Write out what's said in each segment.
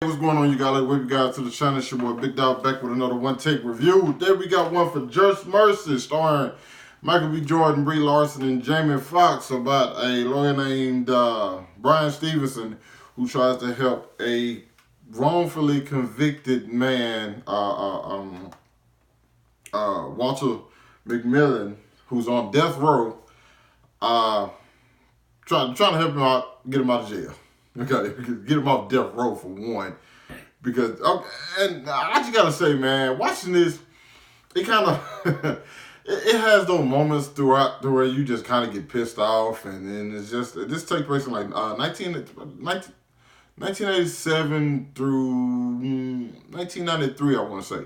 What's going on, you guys? Welcome guys to the channel. It's your boy Big Dog back with another one take review. There we got one for Just Mercy, starring Michael B. Jordan, Brie Larson, and Jamie Foxx, about a lawyer named Brian Stevenson who tries to help a wrongfully convicted man, Walter McMillan, who's on death row, trying to help him out, get him out of jail. Okay, get him off death row for one. Because, and I just gotta say, man, watching this, it kind of, it has those moments throughout where you just kind of get pissed off. And then it's just, this takes place in like 1987 through 1993, I want to say.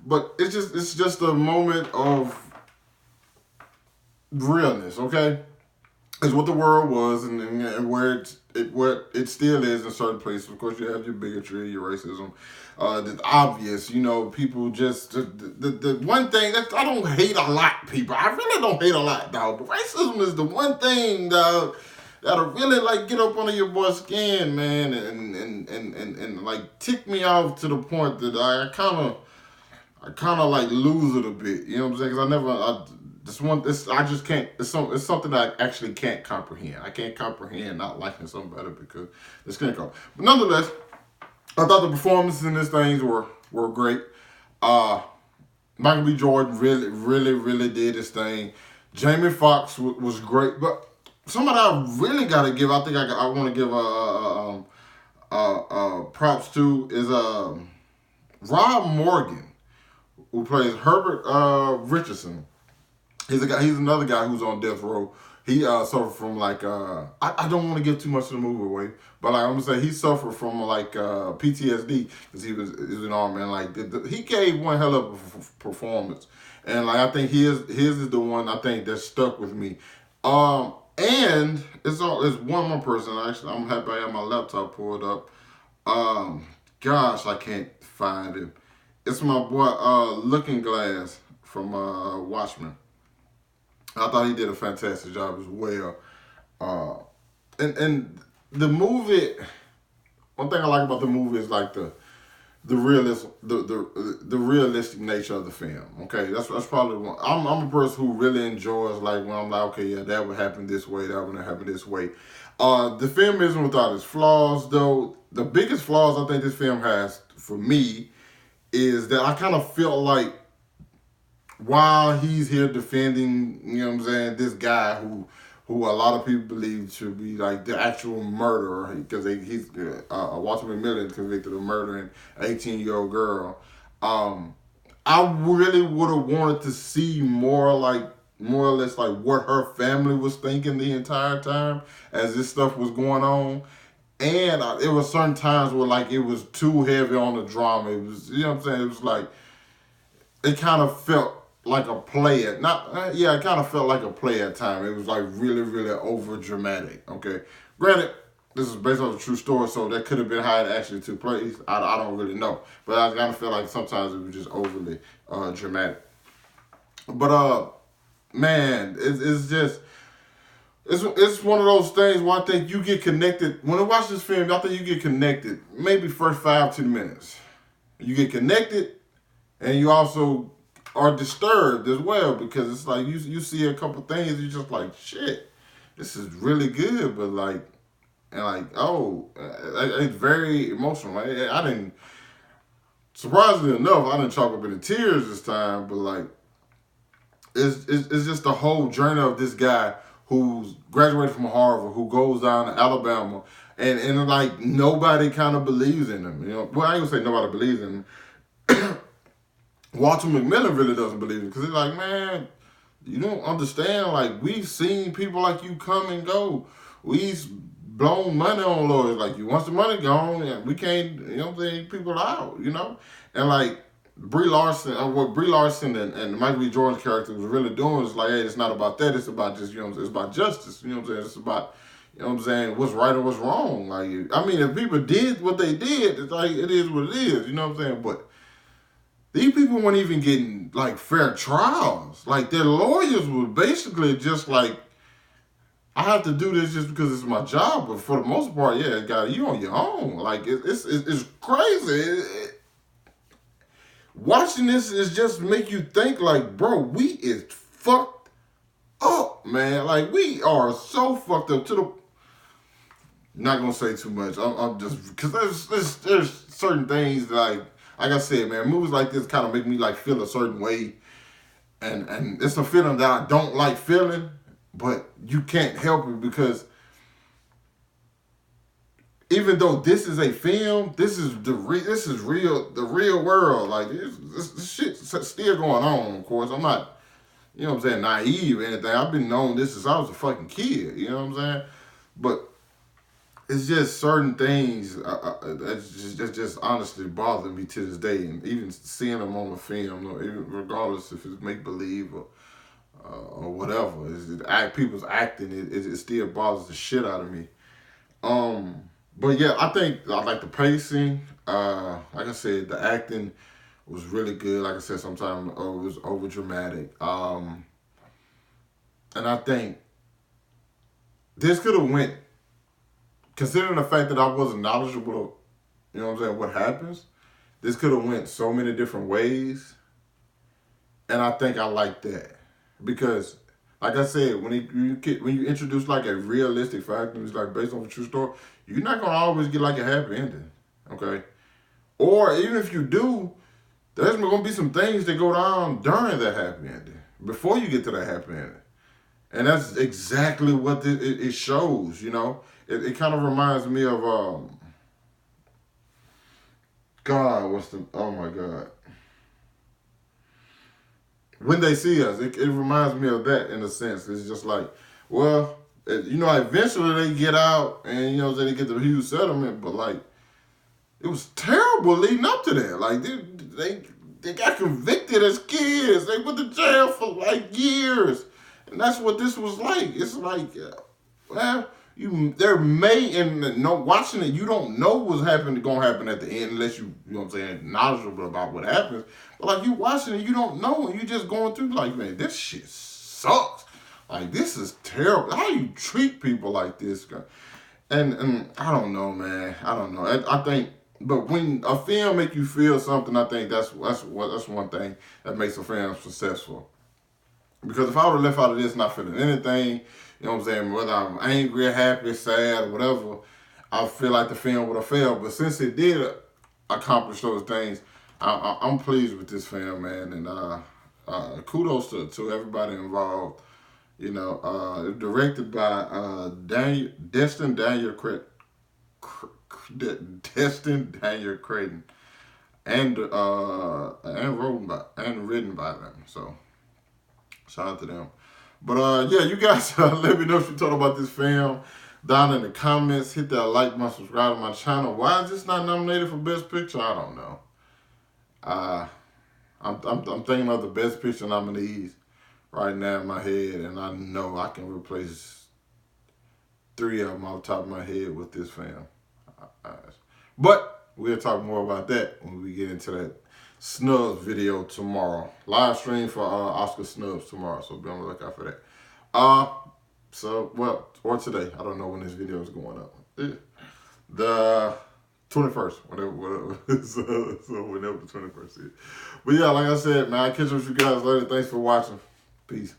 But it's just a moment of realness, okay? It's what the world was, and where it still is in certain places. Of course, you have your bigotry, your racism. That's obvious. You know, people just the one thing that I don't hate a lot, people. I really don't hate a lot, dog. But racism is the one thing, dog, that'll really like get up under your boy's skin, man, and like tick me off to the point that I kind of like lose it a bit. You know what I'm saying? Because I just can't. It's something that I actually can't comprehend. I can't comprehend not liking somebody because it's can't go. But nonetheless, I thought the performances in this things were great. Michael B. Jordan really did his thing. Jamie Foxx was great, but somebody I really gotta give. I think I want to give props to is Rob Morgan, who plays Herbert Richardson. He's another guy who's on death row. He suffered from like I don't want to give too much of the movie away, but like, I'm gonna say he suffered from like PTSD because he was an army, and like he gave one hell of a performance, and like I think his is the one I think that stuck with me. And it's one more person. Actually, I'm happy I have my laptop pulled up. Gosh, I can't find him. It's my boy Looking Glass from Watchmen. I thought he did a fantastic job as well. And the movie, one thing I like about the movie is like the realistic nature of the film. Okay, that's probably one. I'm a person who really enjoys like when I'm like, okay, yeah, that would happen this way, that would happen this way. The film isn't without its flaws, though. The biggest flaws I think this film has for me is that I kind of felt like, while he's here defending, you know what I'm saying, this guy who a lot of people believe should be like the actual murderer, because he's Walter McMillan convicted of murdering an 18-year-old girl. I really would have wanted to see more or less like what her family was thinking the entire time as this stuff was going on. And it was certain times where like it was too heavy on the drama. It was, you know what I'm saying, it was like, it kind of felt like a play it kind of felt like a play at time. It was like really over dramatic. Okay, granted, this is based on a true story, so that could have been how it actually took place. I don't really know, but I kind of feel like sometimes it was just overly dramatic. But man, it's just it's one of those things where I think you get connected when I watch this film. I think you get connected maybe first 5-10 minutes. You get connected, and you also are disturbed as well, because it's like you see a couple things, you're just like, shit, this is really good, but like, and like, oh, it's very emotional. I didn't, surprisingly enough, I didn't chalk up any tears this time, but like, it's just the whole journey of this guy who's graduated from Harvard, who goes down to Alabama, and like nobody kind of believes in him. You know, well, I ain't gonna say nobody believes in him. Walter McMillan really doesn't believe it, because he's like, man, you don't understand. Like, we've seen people like you come and go. We've blown money on lawyers like you. Once the money gone, yeah, we can't, you know what I'm saying, people out, you know? And like, Brie Larson, what Brie Larson and Michael B. Jordan's character was really doing is like, hey, it's not about that. It's about just, you know what I'm saying, it's about justice. You know what I'm saying? It's about, you know what I'm saying, what's right and what's wrong. Like, I mean, if people did what they did, it's like, it is what it is. You know what I'm saying? But these people weren't even getting like fair trials. Like, their lawyers were basically just like, I have to do this just because it's my job, but for the most part, yeah, you on your own. Like it's crazy. Watching this is just make you think like, bro, we is fucked up, man. Like we are so fucked up to the. Not gonna say too much. I'm just because there's certain things like I said, man, movies like this kind of make me like feel a certain way, and it's a feeling that I don't like feeling, but you can't help it because even though this is a film, this is the real world. Like this shit's still going on. Of course, I'm not, you know what I'm saying, naive or anything. I've been knowing this since I was a fucking kid. You know what I'm saying, but. It's just certain things that just honestly bother me to this day, and even seeing them on the film, even regardless if it's make believe or whatever, people's acting, it still bothers the shit out of me. But yeah, I think I like the pacing. Like I said, the acting was really good. Like I said, sometimes it was over dramatic. And I think this could have went. Considering the fact that I wasn't knowledgeable, you know what I'm saying, what happens, this could have went so many different ways. And I think I like that. Because, like I said, when you introduce like a realistic fact and it's like based on a true story, you're not going to always get like a happy ending. Okay? Or even if you do, there's going to be some things that go down during that happy ending. Before you get to that happy ending. And that's exactly what it shows, you know. It kind of reminds me of, oh my God. When They See Us, it reminds me of that in a sense. It's just like, well, you know, eventually they get out and, you know, they get the huge settlement, but like, it was terrible leading up to that. Like, they got convicted as kids. They went to jail for like years. And that's what this was like. It's like, well, watching it, you don't know what's gonna happen at the end unless you know what I'm saying, knowledgeable about what happens. But like you watching it, you don't know, and you just going through like, man, this shit sucks. Like this is terrible. How you treat people like this, guy? And I don't know, man. I don't know. I think, but when a film make you feel something, I think that's one thing that makes a film successful. Because if I would have left out of this not feeling anything, you know what I'm saying, whether I'm angry, happy, sad, or whatever, I feel like the film would have failed. But since it did accomplish those things, I'm pleased with this film, man. And kudos to everybody involved. You know, directed by Destin Daniel Creighton, and written by them. So shout out to them. But yeah, you guys let me know if you thought about this film down in the comments. Hit that like button, subscribe to my channel. Why is this not nominated for Best Picture? I don't know. I'm thinking of the Best Picture nominees right now in my head, and I know I can replace 3 of them off the top of my head with this film. But we'll talk more about that when we get into that snubs video tomorrow. Live stream for Oscar snubs tomorrow, so be on the lookout for that. Or today. I don't know when this video is going up. The 21st, whatever. so whenever the 21st is. But yeah, like I said, man, I'll catch up with you guys later. Thanks for watching. Peace.